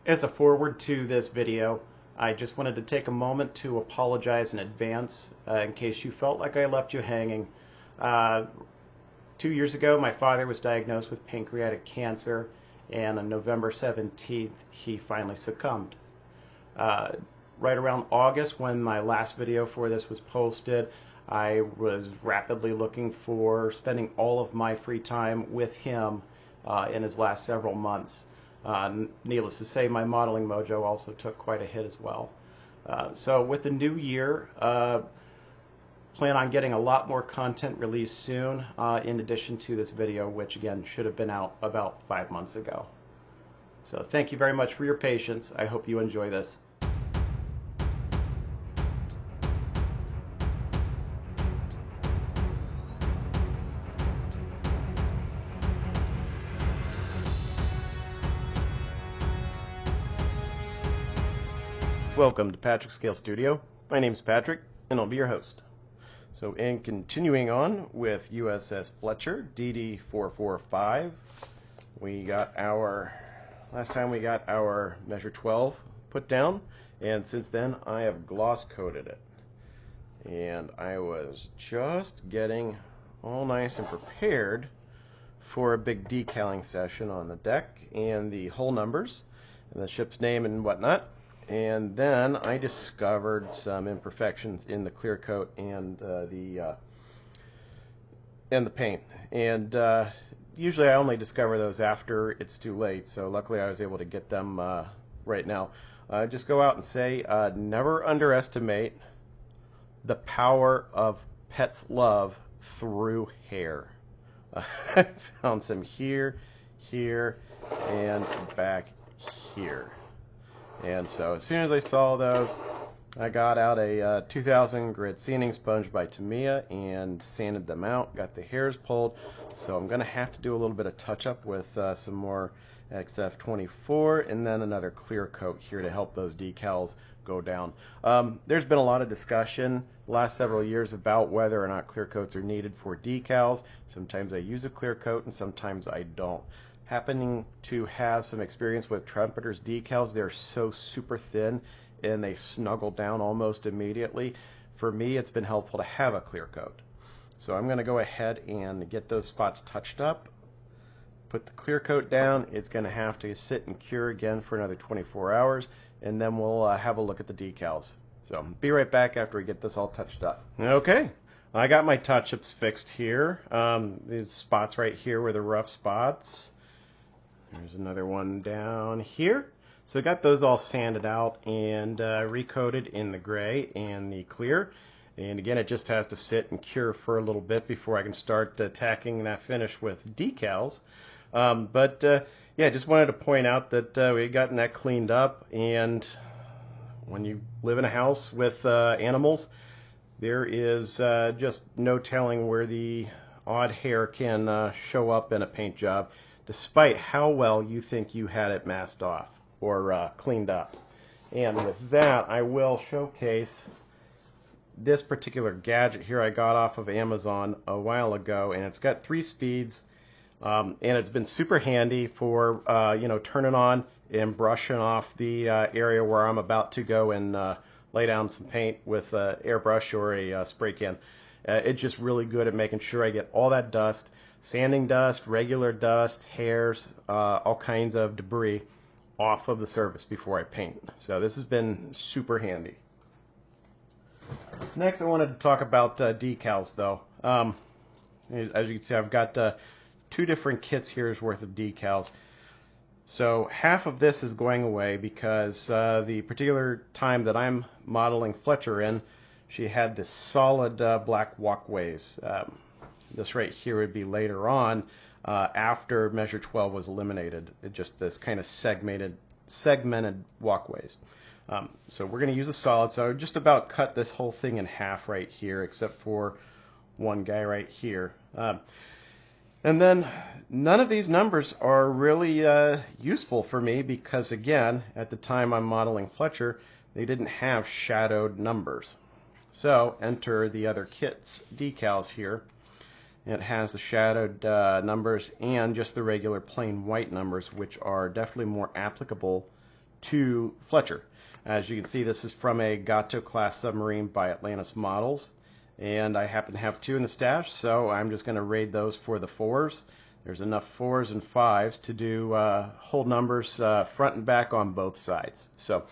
As a forward to this video, I just wanted to take a moment to apologize in advance in case you felt like I left you hanging. Uh, 2 years ago, my father was diagnosed with pancreatic cancer, and on November 17th, he finally succumbed. Uh, right around August, when my last video for this was posted, I was rapidly looking for spending all of my free time with him in his last several months. Needless to say, my modeling mojo also took quite a hit as well. So with the new year, plan on getting a lot more content released soon, in addition to this video, which again should have been out about 5 months ago. So thank you very much for your patience. I hope you enjoy this. Welcome to Patrick's Scale Studio. My name is Patrick, and I'll be your host. So in continuing on with USS Fletcher, DD-445, last time we got our measure 12 put down, and since then I have gloss coated it. And I was just getting all nice and prepared for a big decaling session on the deck and the hull numbers and the ship's name and whatnot. And then I discovered some imperfections in the clear coat and the paint. And usually I only discover those after it's too late. So luckily I was able to get them right now. Just go out and say, never underestimate the power of pet's love through hair. I found some here, and back here. And so as soon as I saw those, I got out a 2000 grit sanding sponge by Tamiya and sanded them out, got the hairs pulled. So I'm going to have to do a little bit of touch up with some more XF24 and then another clear coat here to help those decals go down. There's been a lot of discussion the last several years about whether or not clear coats are needed for decals. Sometimes I use a clear coat and sometimes I don't. Happening to have some experience with Trumpeter's decals, they're so super thin and they snuggle down almost immediately. For me, it's been helpful to have a clear coat. So I'm going to go ahead and get those spots touched up, put the clear coat down. It's going to have to sit and cure again for another 24 hours, and then we'll have a look at the decals. So be right back after we get this all touched up. Okay, I got my touch-ups fixed here. These spots right here were the rough spots. There's another one down here. So I got those all sanded out and recoated in the gray and the clear. And again, it just has to sit and cure for a little bit before I can start attacking that finish with decals. Yeah, just wanted to point out that we had gotten that cleaned up. And when you live in a house with animals, there is just no telling where the odd hair can show up in a paint job, despite how well you think you had it masked off or cleaned up. And with that, I will showcase this particular gadget here I got off of Amazon a while ago, and it's got 3 speeds, and it's been super handy for turning on and brushing off the area where I'm about to go and lay down some paint with an airbrush or a spray can. It's just really good at making sure I get all that dust, sanding dust, regular dust, hairs, all kinds of debris off of the surface before I paint. So this has been super handy. Next, I wanted to talk about decals, though. As you can see, I've got 2 different kits here's worth of decals. So half of this is going away because the particular time that I'm modeling Fletcher in, she had this solid black walkways. This right here would be later on after measure 12 was eliminated. Just this kind of segmented walkways. So we're going to use a solid. So I just about cut this whole thing in half right here, except for one guy right here. And then none of these numbers are really useful for me because, again, at the time I'm modeling Fletcher, they didn't have shadowed numbers. So enter the other kit's decals here. It has the shadowed numbers and just the regular plain white numbers, which are definitely more applicable to Fletcher. As you can see, this is from a Gato class submarine by Atlantis Models, and I happen to have two in the stash, so I'm just going to raid those for the 4s. There's enough 4s and 5s to do whole numbers front and back on both sides. So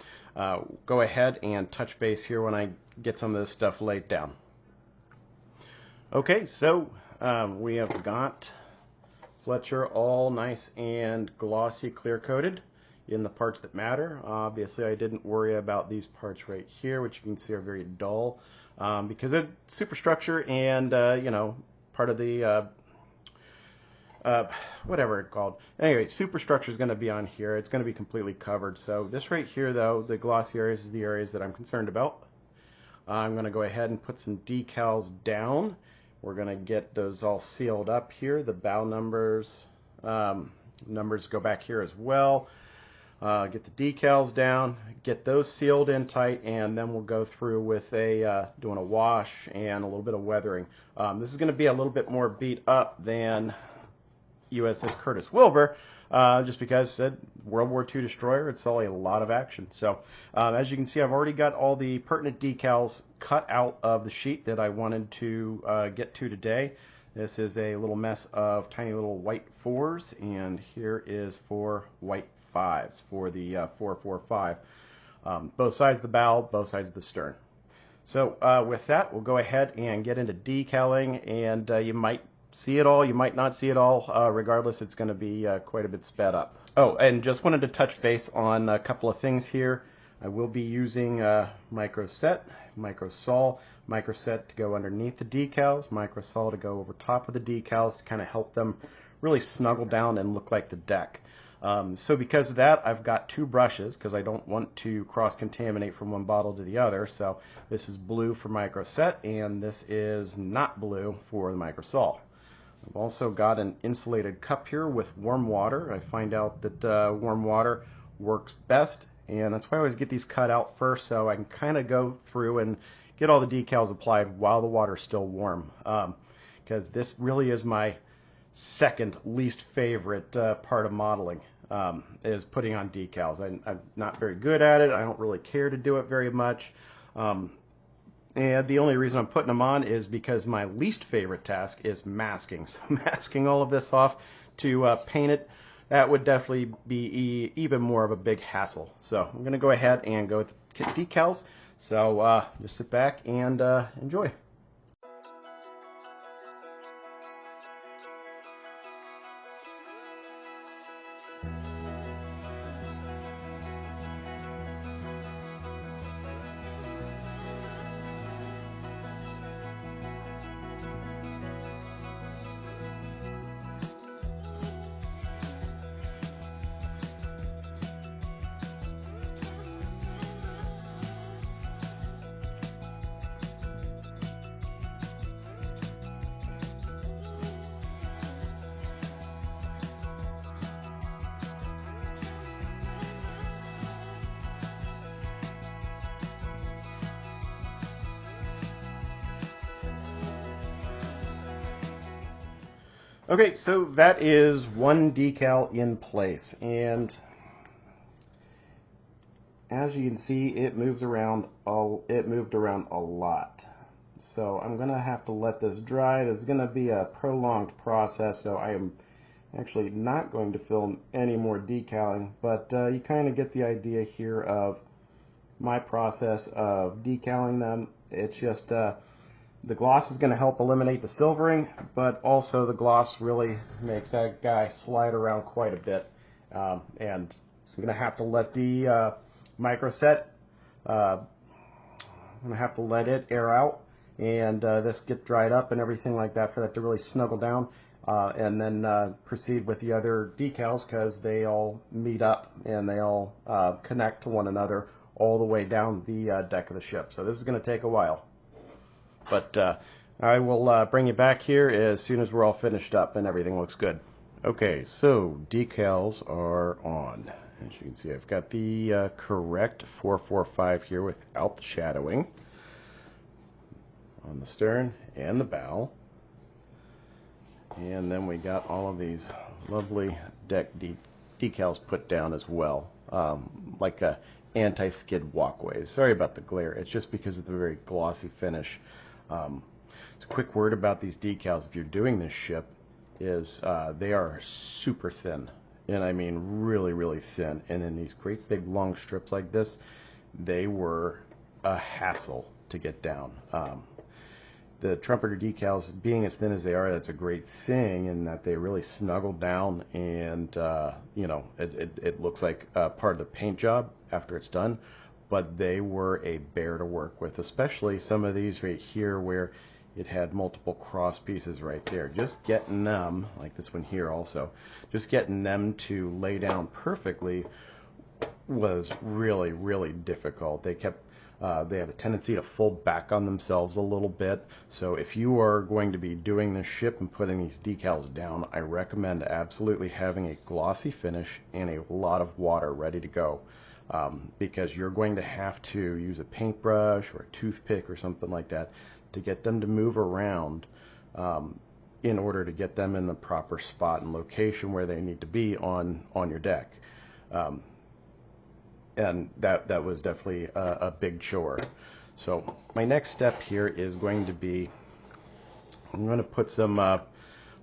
go ahead and touch base here when I get some of this stuff laid down. Okay, so we have got Fletcher all nice and glossy clear coated in the parts that matter. Obviously I didn't worry about these parts right here, which you can see are very dull because of superstructure and you know, part of the whatever it's called. Anyway, superstructure is going to be on here. It's going to be completely covered. So this right here though, the glossy areas is the areas that I'm concerned about. I'm going to go ahead and put some decals down. We're going to get those all sealed up here. The bow numbers go back here as well. Get the decals down, get those sealed in tight, and then we'll go through with doing a wash and a little bit of weathering. This is going to be a little bit more beat up than USS Curtis Wilbur, just because said World War II destroyer, it's all a lot of action. So as you can see, I've already got all the pertinent decals cut out of the sheet that I wanted to get to today. This is a little mess of tiny little white 4s, and here is for white 5s for the 445. Both sides of the bow, both sides of the stern. So with that, we'll go ahead and get into decaling, and you might see it all, you might not see it all. Regardless, it's going to be quite a bit sped up. Oh, and just wanted to touch base on a couple of things here. I will be using micro-set, micro-sol, micro-set to go underneath the decals, micro-sol to go over top of the decals to kind of help them really snuggle down and look like the deck. So because of that, I've got two brushes because I don't want to cross-contaminate from one bottle to the other. So this is blue for micro-set, and this is not blue for the micro-sol. I've also got an insulated cup here with warm water. I find out that warm water works best, and that's why I always get these cut out first, so I can kind of go through and get all the decals applied while the water's still warm. Because this really is my second least favorite part of modeling, is putting on decals. I'm not very good at it. I don't really care to do it very much. And the only reason I'm putting them on is because my least favorite task is masking. So masking all of this off to paint it, that would definitely be even more of a big hassle. So I'm going to go ahead and go with the decals. So just sit back and enjoy. Okay, so that is one decal in place, and as you can see, it moved around a lot. So I'm gonna have to let this dry. This is gonna be a prolonged process, so I am actually not going to film any more decaling, but you kind of get the idea here of my process of decaling them. It's just the gloss is going to help eliminate the silvering, but also the gloss really makes that guy slide around quite a bit. And so I'm going to have to let the micro-set, I'm going to have to let it air out and this get dried up and everything like that for that to really snuggle down. And then proceed with the other decals because they all meet up and they all connect to one another all the way down the deck of the ship. So this is going to take a while. But I will bring you back here as soon as we're all finished up and everything looks good. Okay, so decals are on. As you can see, I've got the correct 445 here without the shadowing on the stern and the bow. And then we got all of these lovely deck decals put down as well, like anti-skid walkways. Sorry about the glare. It's just because of the very glossy finish. A quick word about these decals if you're doing this ship is they are super thin, and I mean really, really thin. And in these great big long strips like this, they were a hassle to get down. The trumpeter decals, being as thin as they are, that's a great thing in that they really snuggle down, and you know, it looks like part of the paint job after it's done. But they were a bear to work with, especially some of these right here where it had multiple cross pieces right there. Just getting them, like this one here also, just getting them to lay down perfectly was really, really difficult. They have a tendency to fold back on themselves a little bit. So if you are going to be doing this ship and putting these decals down, I recommend absolutely having a glossy finish and a lot of water ready to go. Because you're going to have to use a paintbrush or a toothpick or something like that to get them to move around in order to get them in the proper spot and location where they need to be on your deck. And that was definitely a big chore. So my next step here is going to be, I'm going to put some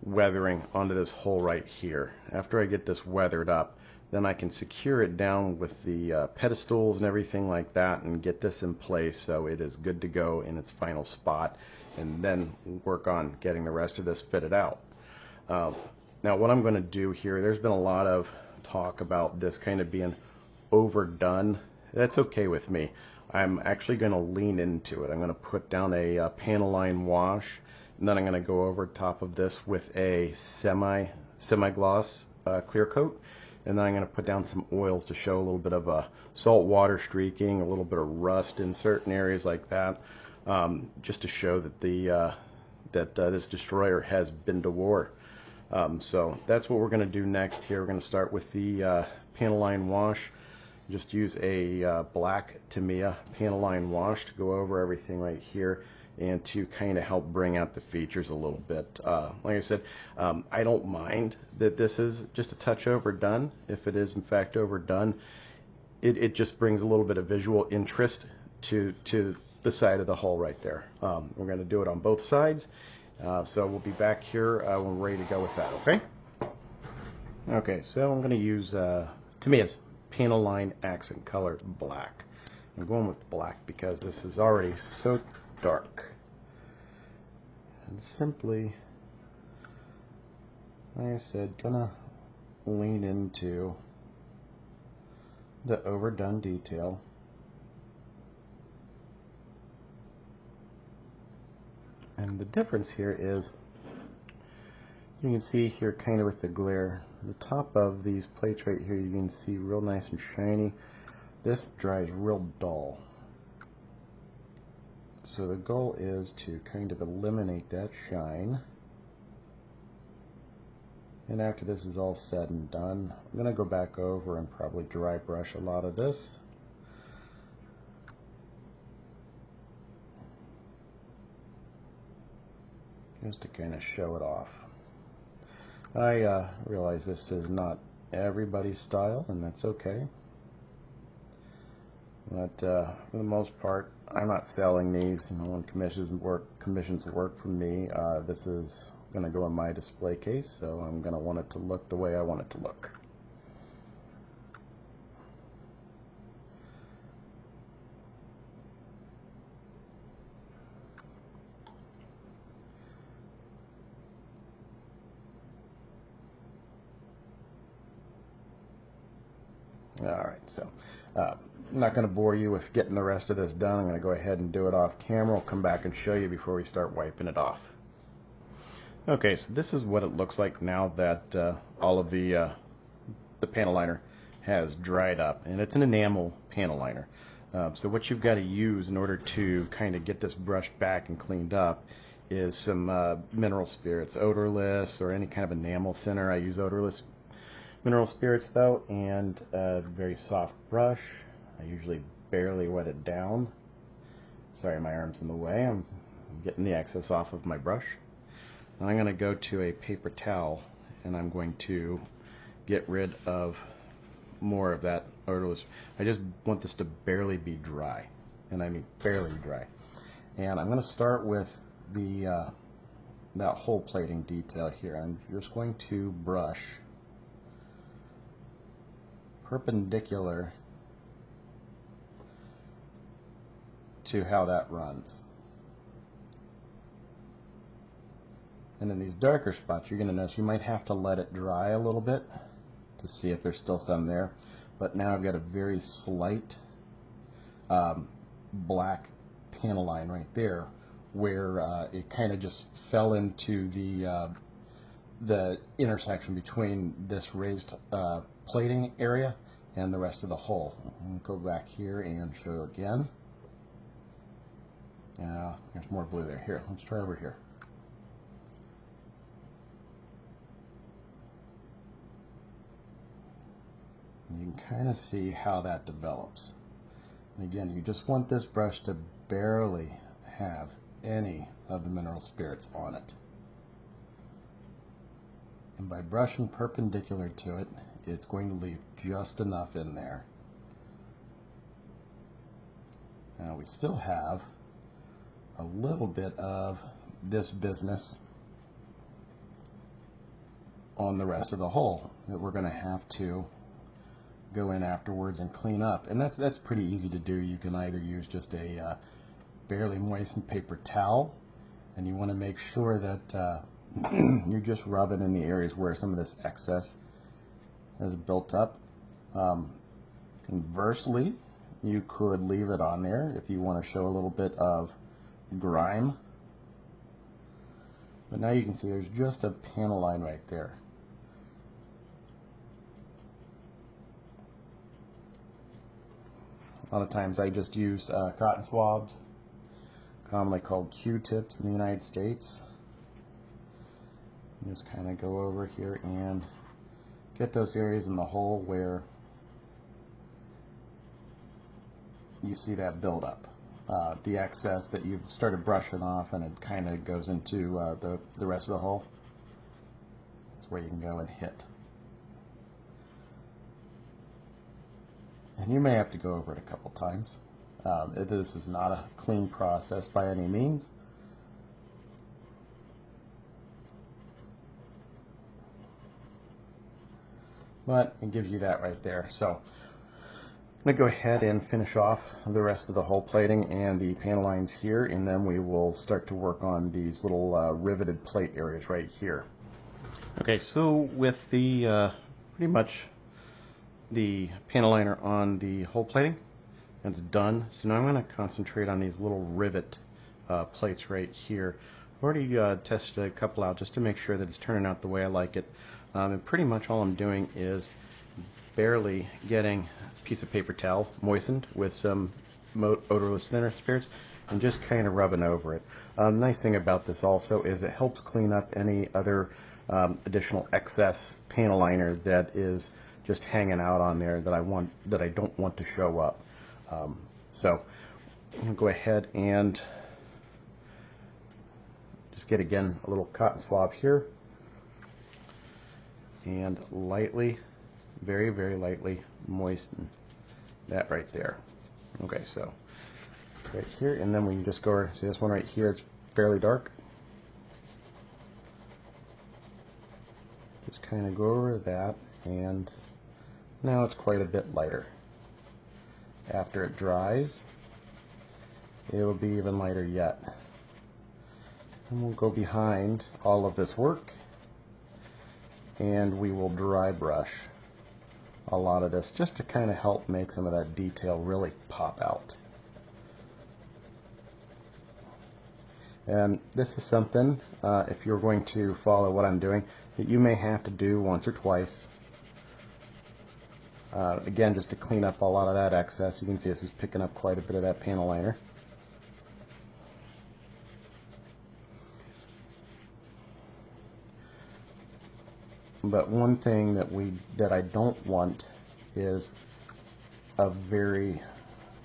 weathering onto this hole right here. After I get this weathered up, then I can secure it down with the pedestals and everything like that and get this in place so it is good to go in its final spot, and then work on getting the rest of this fitted out. Now what I'm going to do here, there's been a lot of talk about this kind of being overdone. That's okay with me. I'm actually going to lean into it. I'm going to put down a panel line wash, and then I'm going to go over top of this with a semi-gloss clear coat. And then I'm going to put down some oils to show a little bit of a salt water streaking, a little bit of rust in certain areas like that, just to show that this destroyer has been to war. So that's what we're going to do next here. We're going to start with the panel line wash. Just use a black Tamiya panel line wash to go over everything right here and to kind of help bring out the features a little bit. Like I said, I don't mind that this is just a touch overdone. If it is in fact overdone, it just brings a little bit of visual interest to the side of the hull right there. We're going to do it on both sides, so we'll be back here when we're ready to go with that. Okay. Okay, so I'm going to use Tamiya's panel line accent color black. I'm going with black because this is already so dark. And simply, like I said, gonna lean into the overdone detail. And the difference here is, you can see here kind of with the glare, the top of these plates right here you can see real nice and shiny. This dries real dull. So the goal is to kind of eliminate that shine. And after this is all said and done, I'm going to go back over and probably dry brush a lot of this. Just to kind of show it off. I realize this is not everybody's style, and that's okay. But for the most part, I'm not selling these. No one commissions work from me. This is going to go in my display case, so I'm going to want it to look the way I want it to look. Alright, so I'm not going to bore you with getting the rest of this done. I'm going to go ahead and do it off camera. We'll come back and show you before we start wiping it off. Okay, so this is what it looks like now that all of the panel liner has dried up, and it's an enamel panel liner. So what you've got to use in order to kind of get this brushed back and cleaned up is some mineral spirits, odorless or any kind of enamel thinner. I use odorless mineral spirits though, and a very soft brush. I usually barely wet it down. Sorry, my arm's in the way. I'm getting the excess off of my brush. And I'm going to go to a paper towel, and I'm going to get rid of more of that odorless. I just want this to barely be dry, and I mean barely dry. And I'm going to start with the that hole plating detail here. I'm just going to brush perpendicular to how that runs. And in these darker spots, you're going to notice you might have to let it dry a little bit to see if there's still some there. But now I've got a very slight black panel line right there where it kind of just fell into the intersection between this raised plating area and the rest of the hole. I'll go back here and show you again. There's more blue there. Here, let's try over here. You can kind of see how that develops. And again, you just want this brush to barely have any of the mineral spirits on it. And by brushing perpendicular to it, it's going to leave just enough in there. Now we still have a little bit of this business on the rest of the hole that we're going to have to go in afterwards and clean up. And that's pretty easy to do. You can either use just a barely moistened paper towel, and you want to make sure that you're just rubbing in the areas where some of this excess has built up. Conversely, you could leave it on there if you want to show a little bit of grime. But now you can see there's just a panel line right there. A lot of times I just use cotton swabs, commonly called Q-tips in the United States. Just kind of go over here and get those areas in the hole where you see that buildup. The excess that you've started brushing off, and it kind of goes into the rest of the hole. That's where you can go and hit. And you may have to go over it a couple times. This is not a clean process by any means. But it gives you that right there. So I'm going to go ahead and finish off the rest of the hole plating and the panel lines here, and then we will start to work on these little riveted plate areas right here. Okay, so with the pretty much the panel liner on the hole plating, that's done. So now I'm going to concentrate on these little rivet plates right here. I've already tested a couple out just to make sure that it's turning out the way I like it. And pretty much all I'm doing is barely getting a piece of paper towel moistened with some odorless thinner spirits and just kind of rubbing over it. Nice thing about this also is it helps clean up any other additional excess panel liner that is just hanging out on there that I don't want to show up. So I'm going to go ahead and just get again a little cotton swab here and lightly, very, very lightly moisten that right there. Okay, so right here, and then we can just go, see this one right here, it's fairly dark. Just kind of go over that, and now it's quite a bit lighter. After it dries, it will be even lighter yet. And we'll go behind all of this work, and we will dry brush a lot of this just to kind of help make some of that detail really pop out. And this is something, if you're going to follow what I'm doing, that you may have to do once or twice. Again, just to clean up a lot of that excess. You can see this is picking up quite a bit of that panel liner. But one thing that I don't want is a very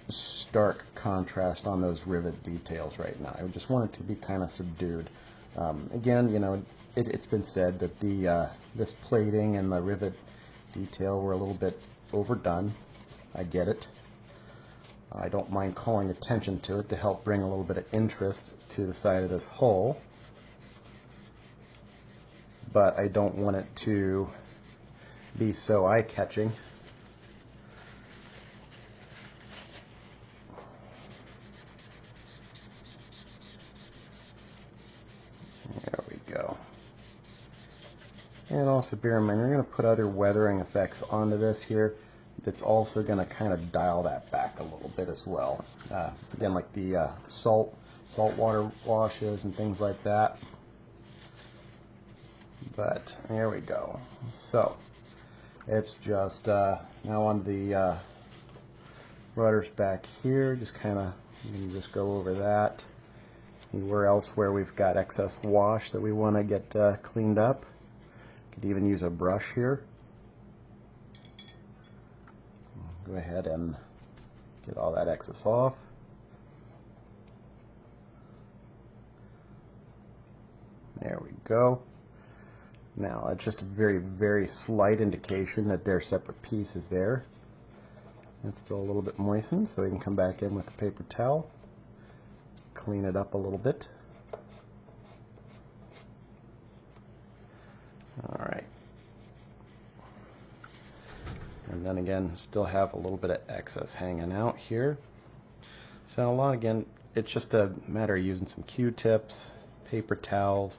stark contrast on those rivet details right now. I just want it to be kind of subdued. Again, you know, it's been said that this plating and the rivet detail were a little bit overdone. I get it. I don't mind calling attention to it to help bring a little bit of interest to the side of this hull, but I don't want it to be so eye-catching. There we go. And also bear in mind, we're going to put other weathering effects onto this here. That's also going to kind of dial that back a little bit as well. Again, like the salt water washes and things like that. But there we go. So it's just now on the rudders back here. Just kind of just go over that. Anywhere else where we've got excess wash that we want to get cleaned up. Could even use a brush here. Go ahead and get all that excess off. There we go. Now it's just a very, very slight indication that they're separate pieces there. It's still a little bit moistened, so we can come back in with a paper towel, clean it up a little bit. All right. And then again, still have a little bit of excess hanging out here. So again, it's just a matter of using some Q-tips, paper towels,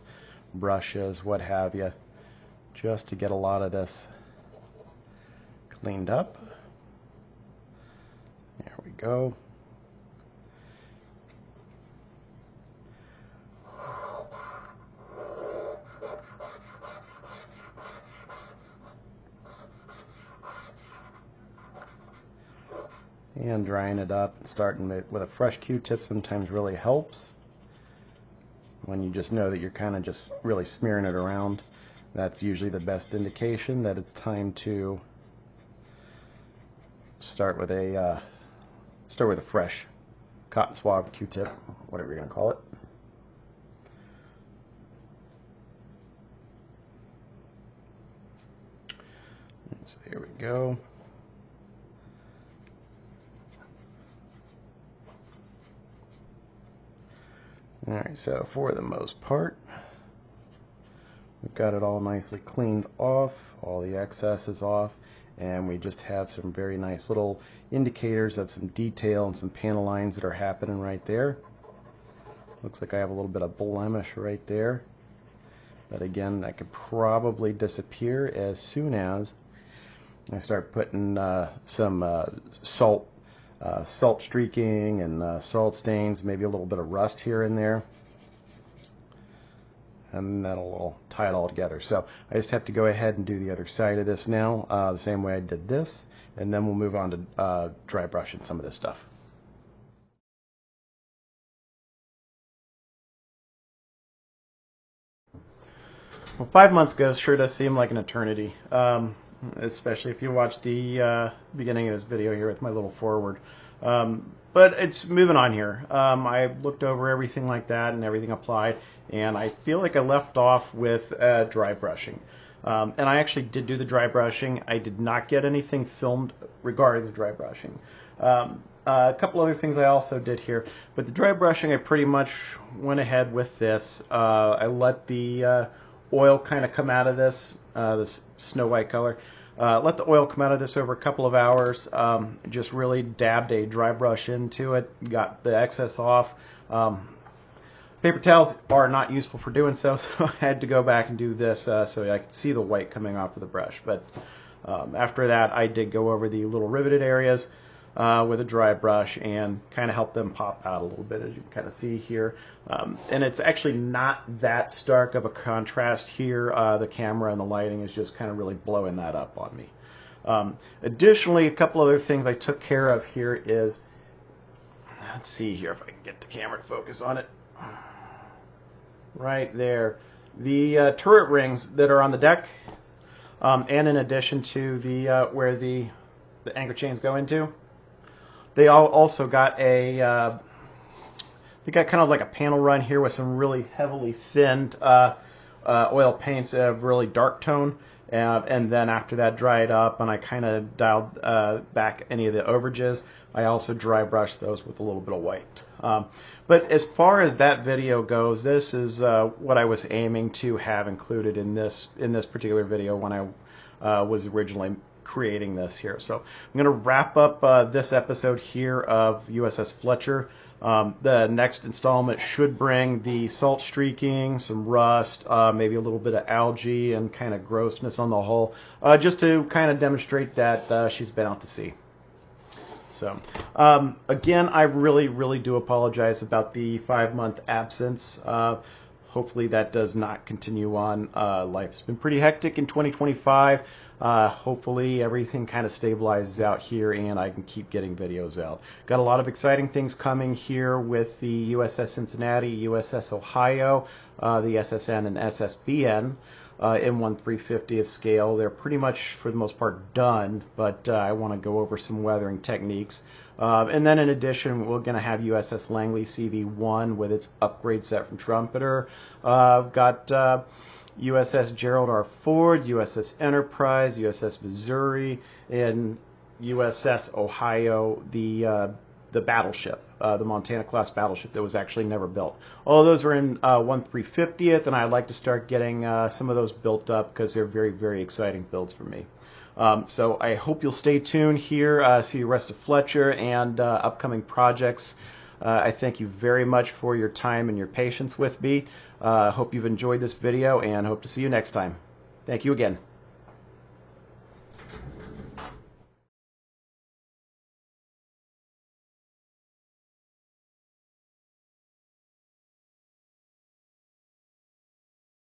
brushes, what have you, just to get a lot of this cleaned up. There we go. And drying it up, starting with a fresh Q-tip sometimes really helps. When you just know that you're kind of just really smearing it around, that's usually the best indication that it's time to start with a fresh cotton swab Q-tip, whatever you're going to call it. So there we go. Alright, so for the most part, we've got it all nicely cleaned off, all the excess is off, and we just have some very nice little indicators of some detail and some panel lines that are happening right there. Looks like I have a little bit of blemish right there, but again, that could probably disappear as soon as I start putting some salt streaking and salt stains, maybe a little bit of rust here and there, and that'll tie it all together. So I just have to go ahead and do the other side of this now, the same way I did this, and then we'll move on to dry brushing some of this stuff. Well, 5 months ago sure does seem like an eternity, especially if you watch the beginning of this video here with my little forward. But it's moving on here. I looked over everything like that and everything applied, and I feel like I left off with dry brushing. And I actually did do the dry brushing. I did not get anything filmed regarding the dry brushing. A couple other things I also did here, but the dry brushing I pretty much went ahead with this. I let the oil kind of come out of this, this snow white color. Let the oil come out of this over a couple of hours. Just really dabbed a dry brush into it, got the excess off. Paper towels are not useful for doing so, so I had to go back and do this so I could see the white coming off of the brush. But after that, I did go over the little riveted areas with a dry brush and kind of help them pop out a little bit, as you can kind of see here. And it's actually not that stark of a contrast here. The camera and the lighting is just kind of really blowing that up on me. Additionally, a couple other things I took care of here is, let's see here if I can get the camera to focus on it. Right there. The turret rings that are on the deck, and in addition to the where the anchor chains go into, they all also got a they got kind of like a panel run here with some really heavily thinned oil paints of really dark tone, And then after that dried up and I kind of dialed back any of the overages, I also dry brushed those with a little bit of white. But as far as that video goes, this is what I was aiming to have included in this particular video when I was originally creating this here. So I'm going to wrap up this episode here of USS Fletcher. The next installment should bring the salt streaking, some rust, maybe a little bit of algae and kind of grossness on the hull, just to kind of demonstrate that she's been out to sea. So again, I really do apologize about the 5-month absence. Hopefully that does not continue on. Life's been pretty hectic in 2025. Hopefully everything kind of stabilizes out here and I can keep getting videos out. Got a lot of exciting things coming here with the USS Cincinnati, USS Ohio, the SSN and SSBN in 1/350th scale. They're pretty much for the most part done, but I want to go over some weathering techniques. And then in addition, we're going to have USS Langley CV-1 with its upgrade set from Trumpeter. I've got USS Gerald R. Ford, USS Enterprise, USS Missouri, and USS Ohio, the battleship, the Montana-class battleship that was actually never built. All of those are in 1/350th, and I'd like to start getting some of those built up because they're very exciting builds for me. So I hope you'll stay tuned here, see the rest of Fletcher and upcoming projects. I thank you very much for your time and your patience with me. Hope you've enjoyed this video and hope to see you next time. Thank you again.